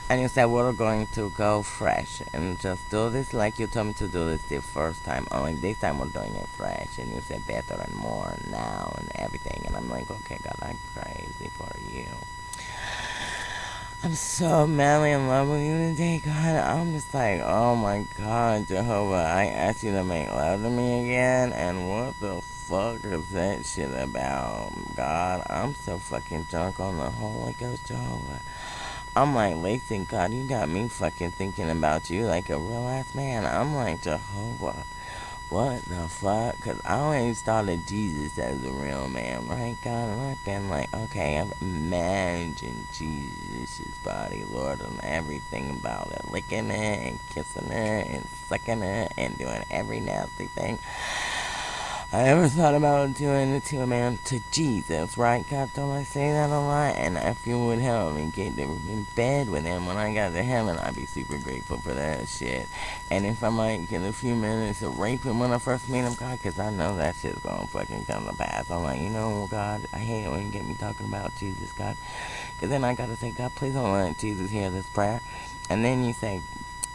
And you said we're going to go fresh and just do this like you told me to do this the first time. Only this time we're doing it fresh. And you said better and more now and everything. And I'm like, okay, God, I'm crazy for you. I'm so madly in love with you today, God. I'm just like, oh my God, Jehovah, I asked you to make love to me again, and what the fuck is that shit about? God, I'm so fucking drunk on the Holy Ghost, Jehovah. I'm like, listen, God, you got me fucking thinking about you like a real ass man. I'm like, Jehovah. What the fuck? Because I always thought of Jesus as a real man, right, God? And I've been like, okay, I've imagined Jesus' body, Lord, and everything about it. Licking it and kissing it and sucking it and doing every nasty thing I ever thought about doing it to a man, to Jesus, right? God, don't I say that a lot? And if you would help me get in bed with him when I got to heaven, I'd be super grateful for that shit. And if I might get a few minutes of rape him when I first meet him, God, because I know that shit's gonna fucking come to pass. I'm like, you know, God, I hate it when you get me talking about Jesus, God. Because then I gotta say, God, please don't let Jesus hear this prayer. And then you say,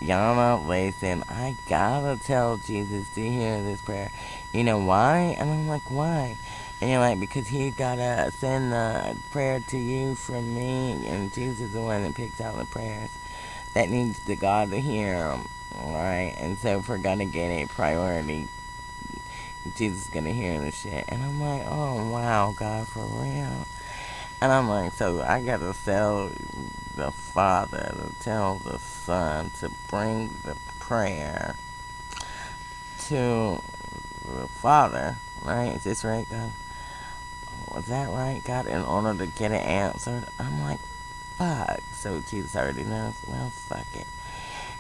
Yannah, listen, I gotta tell Jesus to hear this prayer. You know why? And I'm like, why? And you're like, because he gotta send the prayer to you from me, and Jesus is the one that picks out the prayers that needs the God to hear them, right? And so if we're gonna get a priority, Jesus is gonna hear the shit. And I'm like, oh wow, God, for real. And I'm like, so I gotta tell the Father to tell the Son to bring the prayer to the Father, right? Is this right, God? Was that right, God? In order to get it answered? I'm like, fuck. So Jesus already knows. Well, fuck it.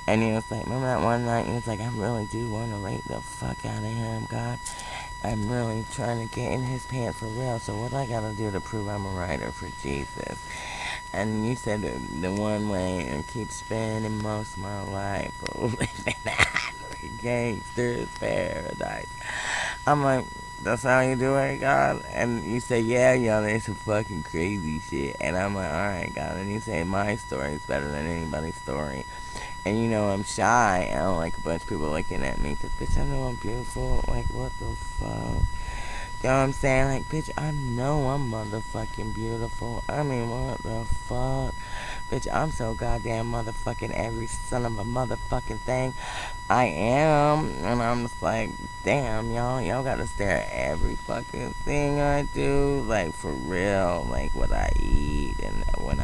And he was like, remember that one night? He was like, I really do want to rape the fuck out of him, God. I'm really trying to get in his pants for real. So what I gotta do to prove I'm a writer for Jesus? And you said the one way and keep spending most of my life living in gangster's paradise. I'm like, that's how you do it, God? And you say, yeah, it's some fucking crazy shit. And I'm like, alright, God. And you say, my story is better than anybody's story. And you know, I'm shy. I don't like a bunch of people looking at me. Cause, bitch, I know I'm beautiful. Like, what the fuck? You know what I'm saying? Like, bitch, I know I'm motherfucking beautiful. I mean, what the fuck? Bitch, I'm so goddamn motherfucking every son of a motherfucking thing. I am. And I'm just like, damn, y'all gotta stare at every fucking thing I do. Like, for real. Like, what I eat and when I